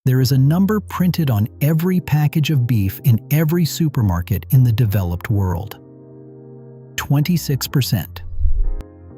There is a number printed on every package of beef in every supermarket in the developed world. 26%.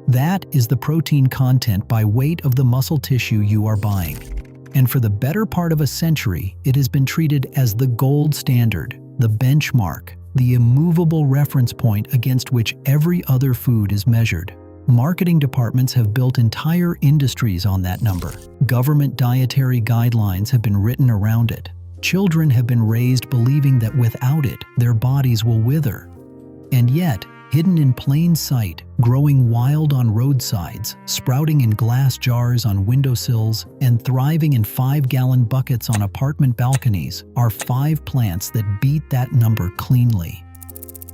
That is the protein content by weight of the muscle tissue you are buying. And for the better part of a century, it has been treated as the gold standard, the benchmark, the immovable reference point against which every other food is measured. Marketing departments have built entire industries on that number. Government dietary guidelines have been written around it. Children have been raised believing that without it, their bodies will wither. And yet, hidden in plain sight, growing wild on roadsides, sprouting in glass jars on windowsills, and thriving in 5-gallon buckets on apartment balconies are 5 plants that beat that number cleanly.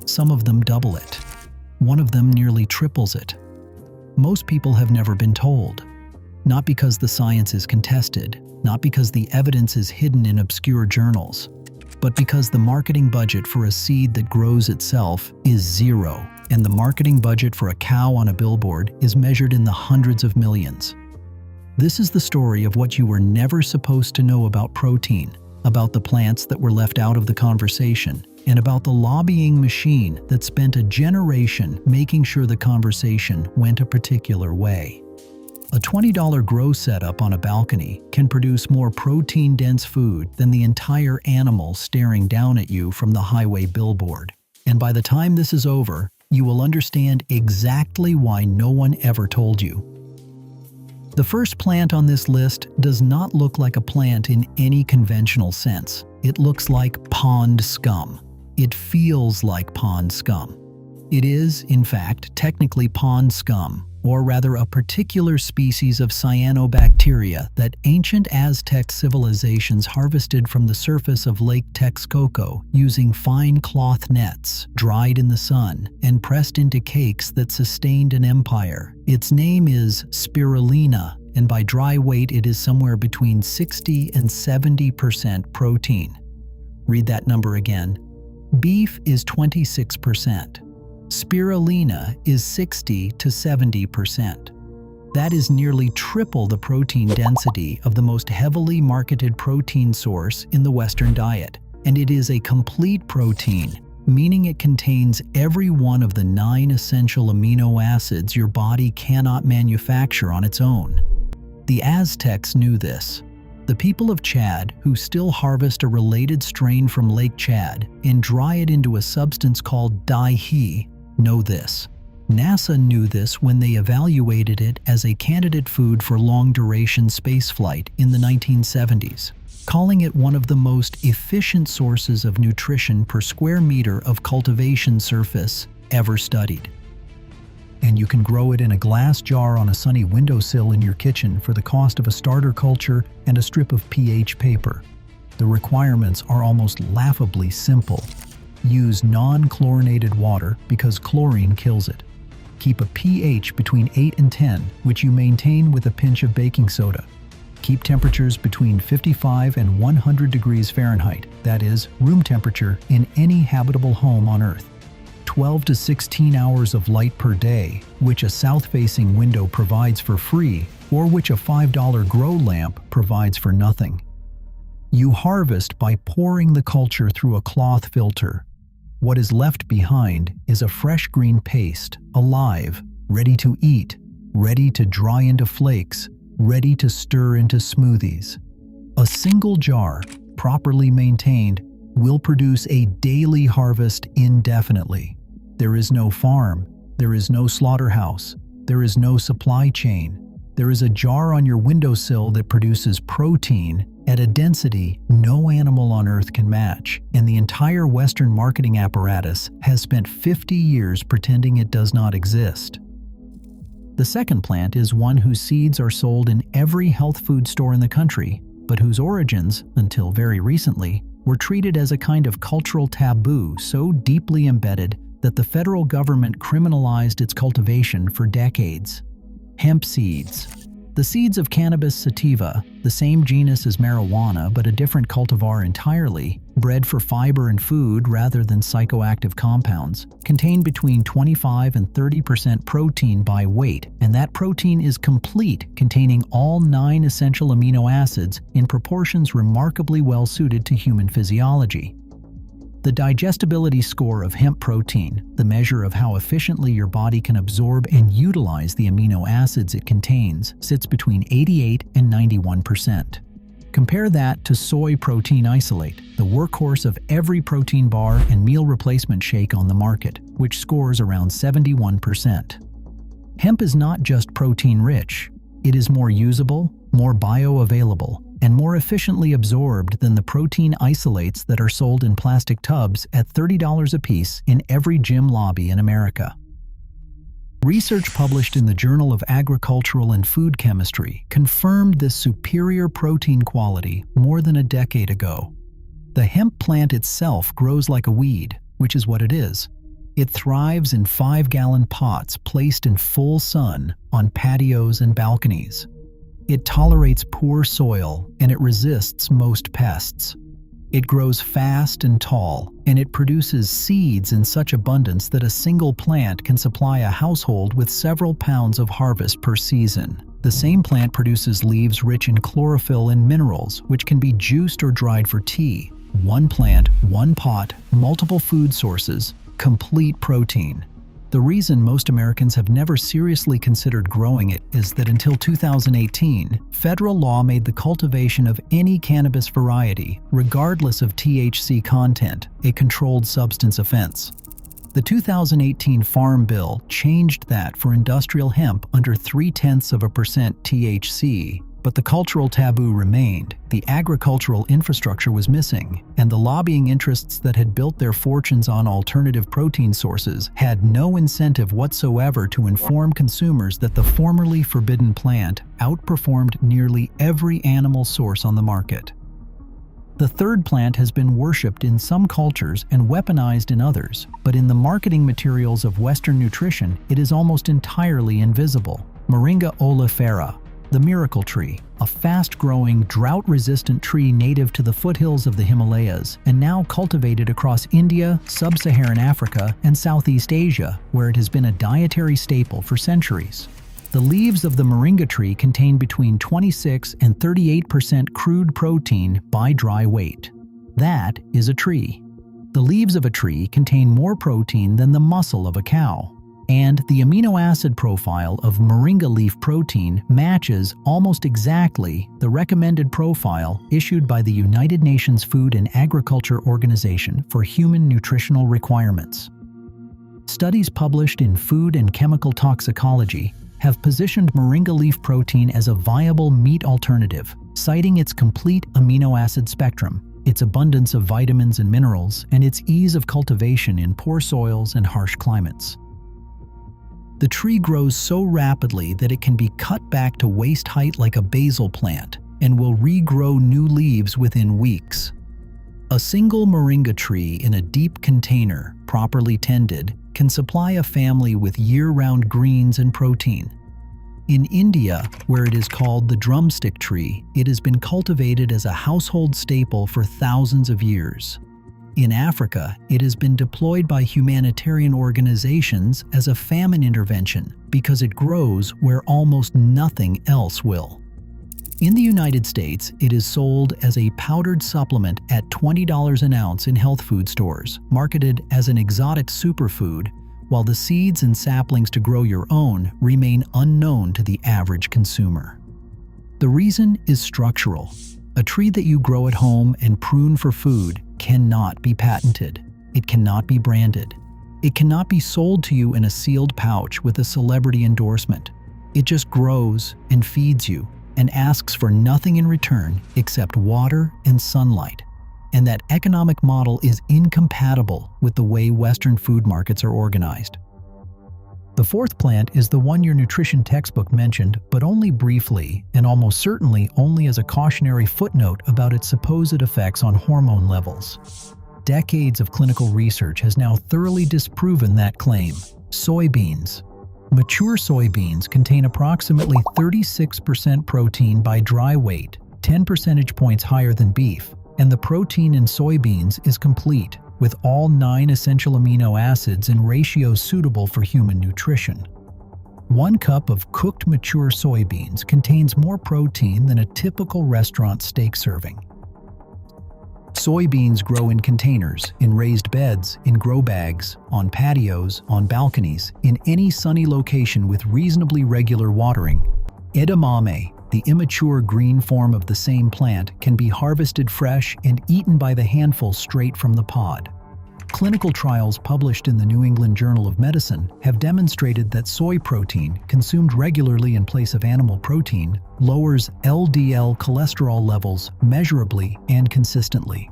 Some of them double it. One of them nearly triples it. Most people have never been told. Not because the science is contested, not because the evidence is hidden in obscure journals, but because the marketing budget for a seed that grows itself is zero, and the marketing budget for a cow on a billboard is measured in the hundreds of millions. This is the story of what you were never supposed to know about protein, about the plants that were left out of the conversation, and about the lobbying machine that spent a generation making sure the conversation went a particular way. A $20 grow setup on a balcony can produce more protein-dense food than the entire animal staring down at you from the highway billboard. And by the time this is over, you will understand exactly why no one ever told you. The first plant on this list does not look like a plant in any conventional sense. It looks like pond scum. It feels like pond scum. It is, in fact, technically pond scum, or rather a particular species of cyanobacteria that ancient Aztec civilizations harvested from the surface of Lake Texcoco using fine cloth nets, dried in the sun, and pressed into cakes that sustained an empire. Its name is spirulina, and by dry weight it is somewhere between 60 and 70% protein. Read that number again. Beef is 26%. Spirulina is 60 to 70%. That is nearly triple the protein density of the most heavily marketed protein source in the Western diet. And it is a complete protein, meaning it contains every one of the 9 essential amino acids your body cannot manufacture on its own. The Aztecs knew this. The people of Chad, who still harvest a related strain from Lake Chad and dry it into a substance called dye, know this. NASA knew this when they evaluated it as a candidate food for long-duration spaceflight in the 1970s, calling it one of the most efficient sources of nutrition per square meter of cultivation surface ever studied. And you can grow it in a glass jar on a sunny windowsill in your kitchen for the cost of a starter culture and a strip of pH paper. The requirements are almost laughably simple. Use non-chlorinated water because chlorine kills it. Keep a pH between 8 and 10, which you maintain with a pinch of baking soda. Keep temperatures between 55 and 100 degrees Fahrenheit, that is, room temperature, in any habitable home on Earth. 12 to 16 hours of light per day, which a south-facing window provides for free, or which a $5 grow lamp provides for nothing. You harvest by pouring the culture through a cloth filter. What is left behind is a fresh green paste, alive, ready to eat, ready to dry into flakes, ready to stir into smoothies. A single jar, properly maintained, will produce a daily harvest indefinitely. There is no farm, there is no slaughterhouse, there is no supply chain. There is a jar on your windowsill that produces protein at a density no animal on Earth can match, and the entire Western marketing apparatus has spent 50 years pretending it does not exist. The second plant is one whose seeds are sold in every health food store in the country, but whose origins, until very recently, were treated as a kind of cultural taboo so deeply embedded that the federal government criminalized its cultivation for decades. Hemp seeds. The seeds of cannabis sativa, the same genus as marijuana but a different cultivar entirely, bred for fiber and food rather than psychoactive compounds, contain between 25 and 30% protein by weight, and that protein is complete, containing all 9 essential amino acids in proportions remarkably well suited to human physiology. The digestibility score of hemp protein, the measure of how efficiently your body can absorb and utilize the amino acids it contains, sits between 88 and 91%. Compare that to soy protein isolate, the workhorse of every protein bar and meal replacement shake on the market, which scores around 71%. Hemp is not just protein-rich. It is more usable, more bioavailable, and more efficiently absorbed than the protein isolates that are sold in plastic tubs at $30 a piece in every gym lobby in America. Research published in the Journal of Agricultural and Food Chemistry confirmed this superior protein quality more than a decade ago. The hemp plant itself grows like a weed, which is what it is. It thrives in 5-gallon pots placed in full sun on patios and balconies. It tolerates poor soil and it resists most pests. It grows fast and tall, and it produces seeds in such abundance that a single plant can supply a household with several pounds of harvest per season. The same plant produces leaves rich in chlorophyll and minerals, which can be juiced or dried for tea. One plant, one pot, multiple food sources, complete protein. The reason most Americans have never seriously considered growing it is that until 2018, federal law made the cultivation of any cannabis variety, regardless of THC content, a controlled substance offense. The 2018 Farm Bill changed that for industrial hemp under 0.3% THC, but the cultural taboo remained, the agricultural infrastructure was missing, and the lobbying interests that had built their fortunes on alternative protein sources had no incentive whatsoever to inform consumers that the formerly forbidden plant outperformed nearly every animal source on the market. The third plant has been worshipped in some cultures and weaponized in others, but in the marketing materials of Western nutrition, it is almost entirely invisible. Moringa oleifera, the miracle tree, a fast-growing, drought-resistant tree native to the foothills of the Himalayas and now cultivated across India, sub-Saharan Africa, and Southeast Asia, where it has been a dietary staple for centuries. The leaves of the moringa tree contain between 26 and 38% crude protein by dry weight. That is a tree. The leaves of a tree contain more protein than the muscle of a cow. And the amino acid profile of moringa leaf protein matches almost exactly the recommended profile issued by the United Nations Food and Agriculture Organization for human nutritional requirements. Studies published in Food and Chemical Toxicology have positioned moringa leaf protein as a viable meat alternative, citing its complete amino acid spectrum, its abundance of vitamins and minerals, and its ease of cultivation in poor soils and harsh climates. The tree grows so rapidly that it can be cut back to waist height like a basil plant and will regrow new leaves within weeks. A single moringa tree in a deep container, properly tended, can supply a family with year-round greens and protein. In India, where it is called the drumstick tree, it has been cultivated as a household staple for thousands of years. In Africa, it has been deployed by humanitarian organizations as a famine intervention because it grows where almost nothing else will. In the United States, it is sold as a powdered supplement at $20 an ounce in health food stores, marketed as an exotic superfood, while the seeds and saplings to grow your own remain unknown to the average consumer. The reason is structural. A tree that you grow at home and prune for food cannot be patented. It cannot be branded. It cannot be sold to you in a sealed pouch with a celebrity endorsement. It just grows and feeds you and asks for nothing in return except water and sunlight. And that economic model is incompatible with the way Western food markets are organized. The fourth plant is the one your nutrition textbook mentioned, but only briefly, and almost certainly only as a cautionary footnote about its supposed effects on hormone levels. Decades of clinical research has now thoroughly disproven that claim: soybeans. Mature soybeans contain approximately 36% protein by dry weight, 10 percentage points higher than beef, and the protein in soybeans is complete, with all 9 essential amino acids in ratios suitable for human nutrition. 1 cup of cooked mature soybeans contains more protein than a typical restaurant steak serving. Soybeans grow in containers, in raised beds, in grow bags, on patios, on balconies, in any sunny location with reasonably regular watering. Edamame, the immature green form of the same plant, can be harvested fresh and eaten by the handful straight from the pod. Clinical trials published in the New England Journal of Medicine have demonstrated that soy protein, consumed regularly in place of animal protein, lowers LDL cholesterol levels measurably and consistently.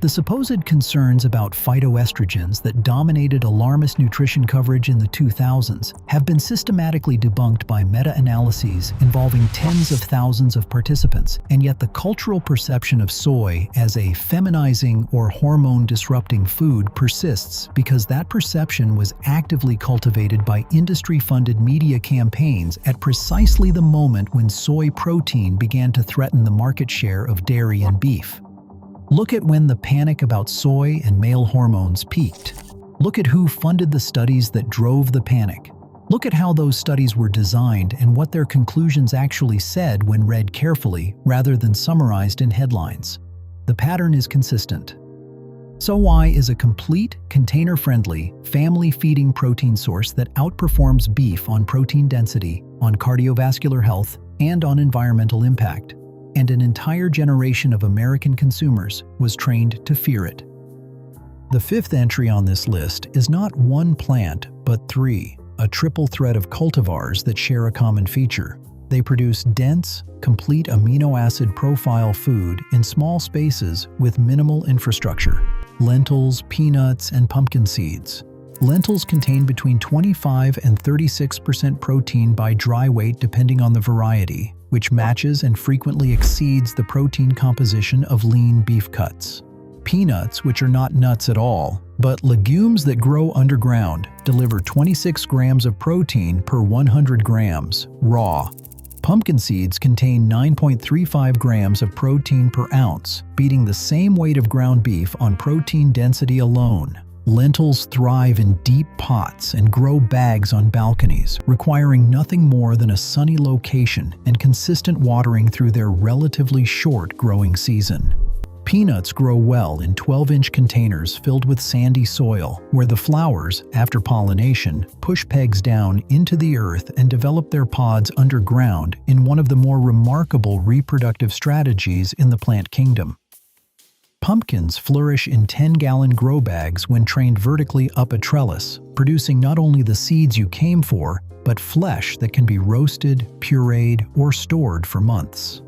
The supposed concerns about phytoestrogens that dominated alarmist nutrition coverage in the 2000s have been systematically debunked by meta-analyses involving tens of thousands of participants, and yet the cultural perception of soy as a feminizing or hormone-disrupting food persists because that perception was actively cultivated by industry-funded media campaigns at precisely the moment when soy protein began to threaten the market share of dairy and beef. Look at when the panic about soy and male hormones peaked. Look at who funded the studies that drove the panic. Look at how those studies were designed and what their conclusions actually said when read carefully rather than summarized in headlines. The pattern is consistent. Soy is a complete, container-friendly, family-feeding protein source that outperforms beef on protein density, on cardiovascular health, and on environmental impact. And an entire generation of American consumers was trained to fear it. The 5th entry on this list is not one plant, but 3, a triple thread of cultivars that share a common feature. They produce dense, complete amino acid profile food in small spaces with minimal infrastructure. Lentils, peanuts, and pumpkin seeds. Lentils contain between 25 and 36% protein by dry weight depending on the variety, which matches and frequently exceeds the protein composition of lean beef cuts. Peanuts, which are not nuts at all, but legumes that grow underground, deliver 26 grams of protein per 100 grams, raw. Pumpkin seeds contain 9.35 grams of protein per ounce, beating the same weight of ground beef on protein density alone. Lentils thrive in deep pots and grow bags on balconies, requiring nothing more than a sunny location and consistent watering through their relatively short growing season. Peanuts grow well in 12-inch containers filled with sandy soil, where the flowers, after pollination, push pegs down into the earth and develop their pods underground in one of the more remarkable reproductive strategies in the plant kingdom. Pumpkins flourish in 10-gallon grow bags when trained vertically up a trellis, producing not only the seeds you came for, but flesh that can be roasted, pureed, or stored for months.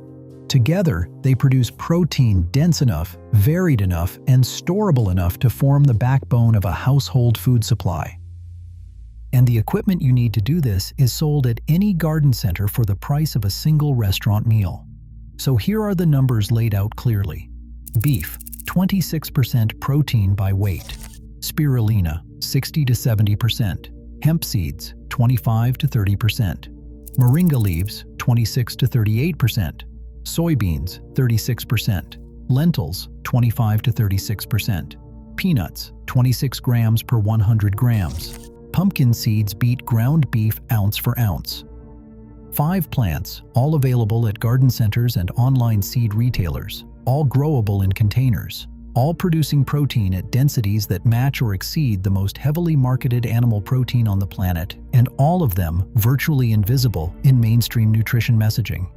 Together, they produce protein dense enough, varied enough, and storable enough to form the backbone of a household food supply. And the equipment you need to do this is sold at any garden center for the price of a single restaurant meal. So here are the numbers laid out clearly. Beef, 26% protein by weight. Spirulina, 60 to 70%. Hemp seeds, 25 to 30%. Moringa leaves, 26 to 38%. Soybeans, 36%. Lentils, 25 to 36%. Peanuts, 26 grams per 100 grams. Pumpkin seeds beat ground beef ounce for ounce. 5 plants, all available at garden centers and online seed retailers, all growable in containers, all producing protein at densities that match or exceed the most heavily marketed animal protein on the planet, and all of them virtually invisible in mainstream nutrition messaging.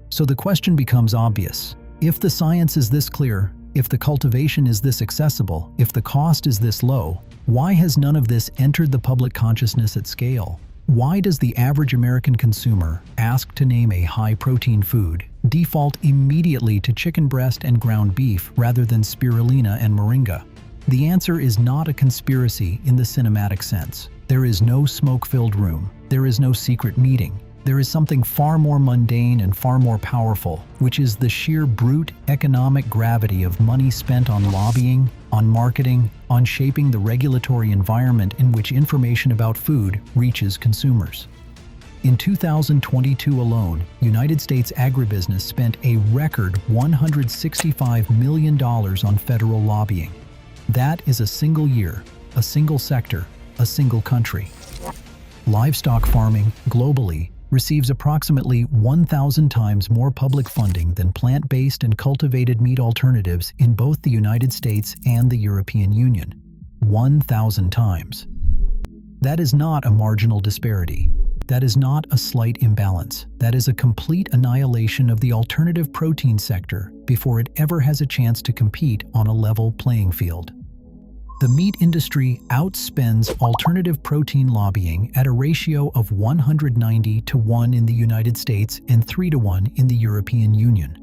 So the question becomes obvious. If the science is this clear, if the cultivation is this accessible, if the cost is this low, why has none of this entered the public consciousness at scale? Why does the average American consumer, asked to name a high-protein food, default immediately to chicken breast and ground beef rather than spirulina and moringa? The answer is not a conspiracy in the cinematic sense. There is no smoke-filled room. There is no secret meeting. There is something far more mundane and far more powerful, which is the sheer brute economic gravity of money spent on lobbying, on marketing, on shaping the regulatory environment in which information about food reaches consumers. In 2022 alone, United States agribusiness spent a record $165 million on federal lobbying. That is a single year, a single sector, a single country. Livestock farming, globally, receives approximately 1,000 times more public funding than plant-based and cultivated meat alternatives in both the United States and the European Union. 1,000 times. That is not a marginal disparity. That is not a slight imbalance. That is a complete annihilation of the alternative protein sector before it ever has a chance to compete on a level playing field. The meat industry outspends alternative protein lobbying at a ratio of 190 to 1 in the United States and 3 to 1 in the European Union.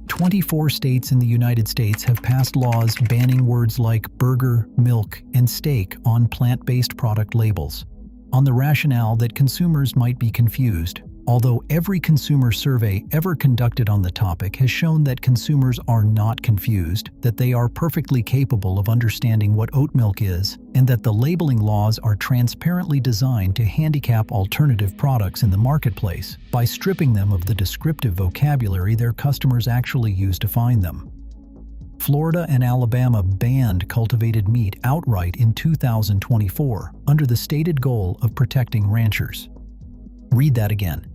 24 states in the United States have passed laws banning words like burger, milk, and steak on plant-based product labels, on the rationale that consumers might be confused, although every consumer survey ever conducted on the topic has shown that consumers are not confused, that they are perfectly capable of understanding what oat milk is, and that the labeling laws are transparently designed to handicap alternative products in the marketplace by stripping them of the descriptive vocabulary their customers actually use to find them. Florida and Alabama banned cultivated meat outright in 2024 under the stated goal of protecting ranchers. Read that again.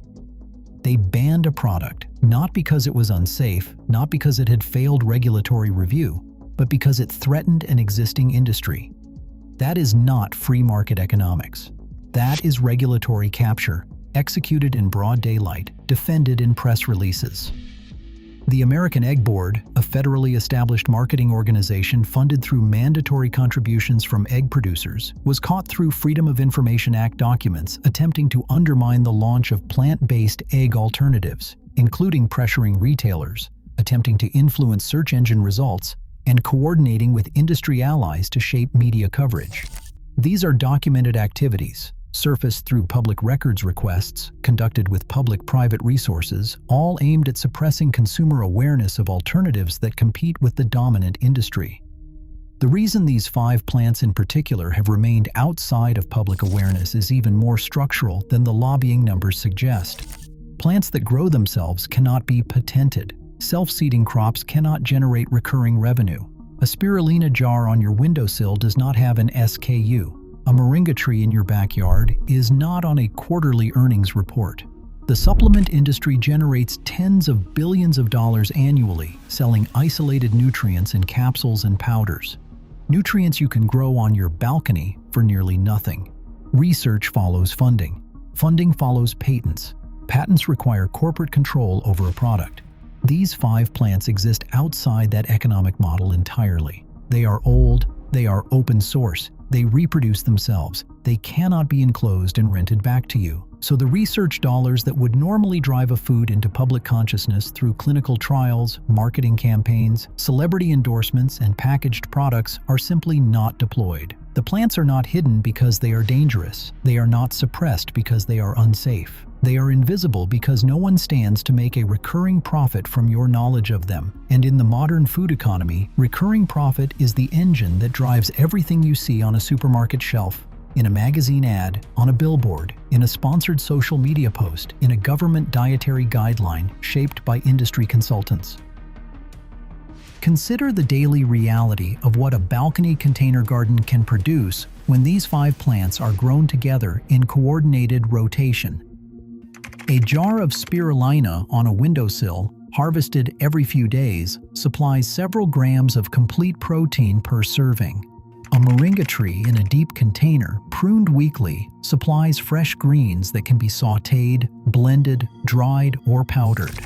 They banned a product, not because it was unsafe, not because it had failed regulatory review, but because it threatened an existing industry. That is not free market economics. That is regulatory capture, executed in broad daylight, defended in press releases. The American Egg Board, a federally established marketing organization funded through mandatory contributions from egg producers, was caught through Freedom of Information Act documents attempting to undermine the launch of plant-based egg alternatives, including pressuring retailers, attempting to influence search engine results, and coordinating with industry allies to shape media coverage. These are documented activities, surfaced through public records requests, conducted with public-private resources, all aimed at suppressing consumer awareness of alternatives that compete with the dominant industry. The reason these 5 plants in particular have remained outside of public awareness is even more structural than the lobbying numbers suggest. Plants that grow themselves cannot be patented. Self-seeding crops cannot generate recurring revenue. A spirulina jar on your windowsill does not have an SKU. A moringa tree in your backyard is not on a quarterly earnings report. The supplement industry generates tens of billions of dollars annually, selling isolated nutrients in capsules and powders. Nutrients you can grow on your balcony for nearly nothing. Research follows funding. Funding follows patents. Patents require corporate control over a product. These 5 plants exist outside that economic model entirely. They are old, they are open source, they reproduce themselves, they cannot be enclosed and rented back to you. So the research dollars that would normally drive a food into public consciousness through clinical trials, marketing campaigns, celebrity endorsements, and packaged products are simply not deployed. The plants are not hidden because they are dangerous. They are not suppressed because they are unsafe. They are invisible because no one stands to make a recurring profit from your knowledge of them. And in the modern food economy, recurring profit is the engine that drives everything you see on a supermarket shelf, in a magazine ad, on a billboard, in a sponsored social media post, in a government dietary guideline shaped by industry consultants. Consider the daily reality of what a balcony container garden can produce when these 5 plants are grown together in coordinated rotation. A jar of spirulina on a windowsill, harvested every few days, supplies several grams of complete protein per serving. A moringa tree in a deep container, pruned weekly, supplies fresh greens that can be sautéed, blended, dried, or powdered.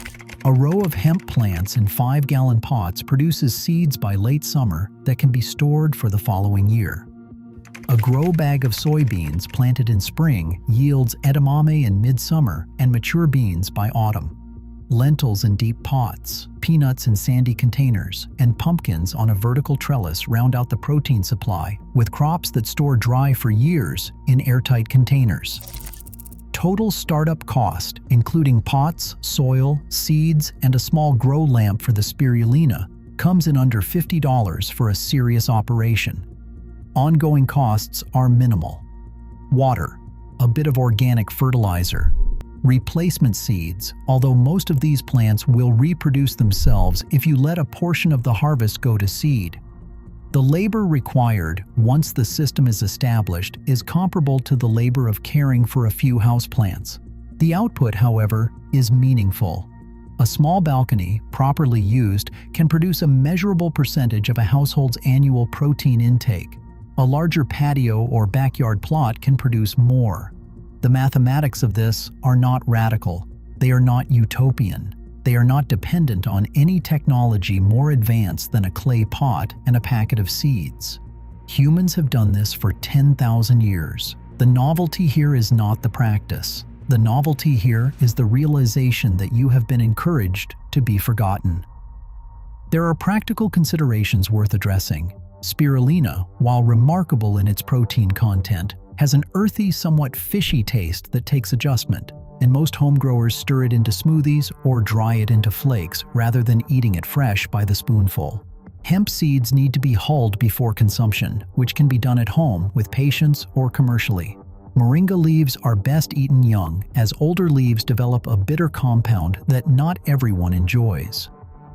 A row of hemp plants in 5-gallon pots produces seeds by late summer that can be stored for the following year. A grow bag of soybeans planted in spring yields edamame in midsummer and mature beans by autumn. Lentils in deep pots, peanuts in sandy containers, and pumpkins on a vertical trellis round out the protein supply, with crops that store dry for years in airtight containers. Total startup cost, including pots, soil, seeds, and a small grow lamp for the spirulina, comes in under $50 for a serious operation. Ongoing costs are minimal. Water, a bit of organic fertilizer, Replacement seeds, although most of these plants will reproduce themselves if you let a portion of the harvest go to seed. The labor required once the system is established is comparable to the labor of caring for a few houseplants. The output, however, is meaningful. A small balcony, properly used, can produce a measurable percentage of a household's annual protein intake. A larger patio or backyard plot can produce more. The mathematics of this are not radical. They are not utopian. They are not dependent on any technology more advanced than a clay pot and a packet of seeds. Humans have done this for 10,000 years. The novelty here is not the practice. The novelty here is the realization that you have been encouraged to be forgotten. There are practical considerations worth addressing. Spirulina, while remarkable in its protein content, has an earthy, somewhat fishy taste that takes adjustment, and most homegrowers stir it into smoothies or dry it into flakes rather than eating it fresh by the spoonful. Hemp seeds need to be hulled before consumption, which can be done at home with patience or commercially. Moringa leaves are best eaten young, as older leaves develop a bitter compound that not everyone enjoys.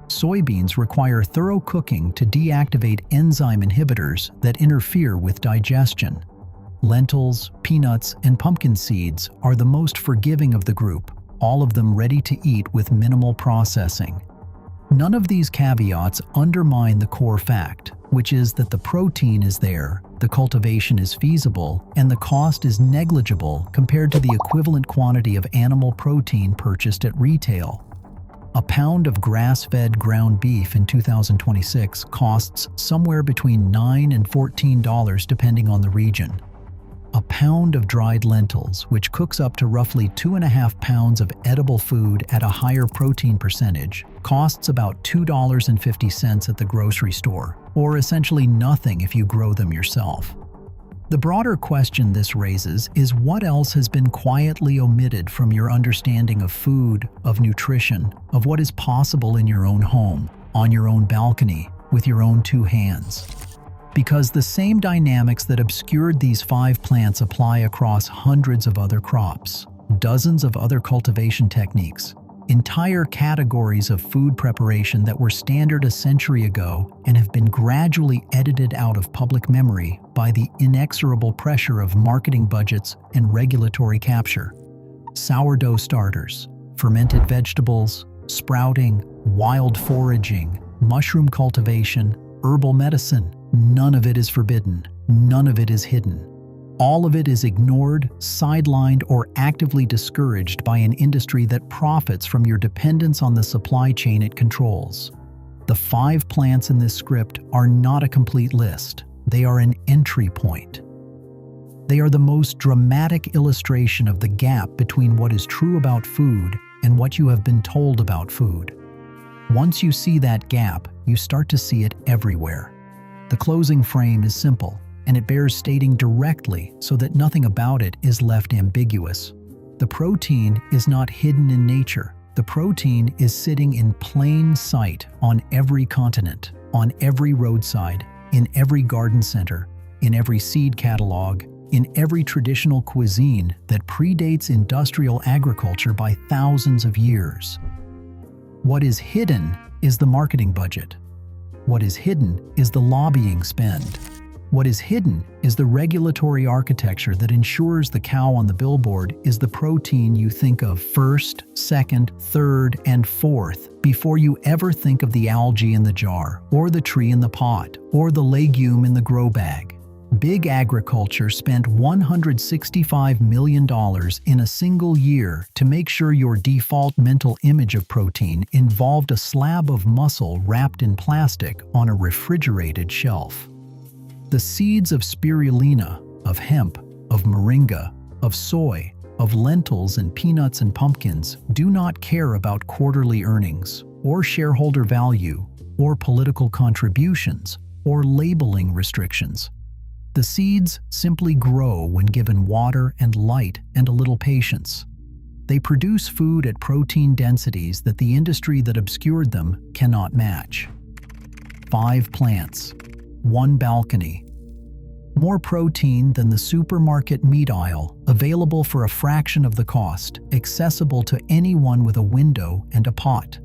Soybeans require thorough cooking to deactivate enzyme inhibitors that interfere with digestion. Lentils, peanuts, and pumpkin seeds are the most forgiving of the group, all of them ready to eat with minimal processing. None of these caveats undermine the core fact, which is that the protein is there, the cultivation is feasible, and the cost is negligible compared to the equivalent quantity of animal protein purchased at retail. A pound of grass-fed ground beef in 2026 costs somewhere between $9 and $14 depending on the region. A pound of dried lentils, which cooks up to roughly 2.5 pounds of edible food at a higher protein percentage, costs about $2.50 at the grocery store, or essentially nothing if you grow them yourself. The broader question this raises is what else has been quietly omitted from your understanding of food, of nutrition, of what is possible in your own home, on your own balcony, with your own two hands. Because the same dynamics that obscured these 5 plants apply across hundreds of other crops, dozens of other cultivation techniques, entire categories of food preparation that were standard a century ago and have been gradually edited out of public memory by the inexorable pressure of marketing budgets and regulatory capture. Sourdough starters, fermented vegetables, sprouting, wild foraging, mushroom cultivation, herbal medicine. None of it is forbidden. None of it is hidden. All of it is ignored, sidelined, or actively discouraged by an industry that profits from your dependence on the supply chain it controls. The 5 plants in this script are not a complete list. They are an entry point. They are the most dramatic illustration of the gap between what is true about food and what you have been told about food. Once you see that gap, you start to see it everywhere. The closing frame is simple, and it bears stating directly so that nothing about it is left ambiguous. The protein is not hidden in nature. The protein is sitting in plain sight on every continent, on every roadside, in every garden center, in every seed catalog, in every traditional cuisine that predates industrial agriculture by thousands of years. What is hidden is the marketing budget. What is hidden is the lobbying spend. What is hidden is the regulatory architecture that ensures the cow on the billboard is the protein you think of first, second, third, and fourth before you ever think of the algae in the jar, or the tree in the pot, or the legume in the grow bag. Big agriculture spent $165 million in a single year to make sure your default mental image of protein involved a slab of muscle wrapped in plastic on a refrigerated shelf. The seeds of spirulina, of hemp, of moringa, of soy, of lentils and peanuts and pumpkins do not care about quarterly earnings, or shareholder value, or political contributions, or labeling restrictions. The seeds simply grow when given water and light and a little patience. They produce food at protein densities that the industry that obscured them cannot match. 5 plants, 1 balcony. More protein than the supermarket meat aisle, available for a fraction of the cost, accessible to anyone with a window and a pot.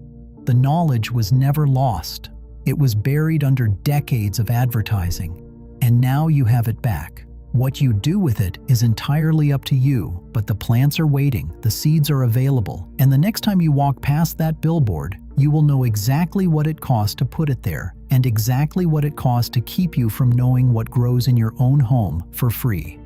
The knowledge was never lost. It was buried under decades of advertising. And now you have it back. What you do with it is entirely up to you, but the plants are waiting, the seeds are available, and the next time you walk past that billboard, you will know exactly what it cost to put it there, and exactly what it cost to keep you from knowing what grows in your own home for free.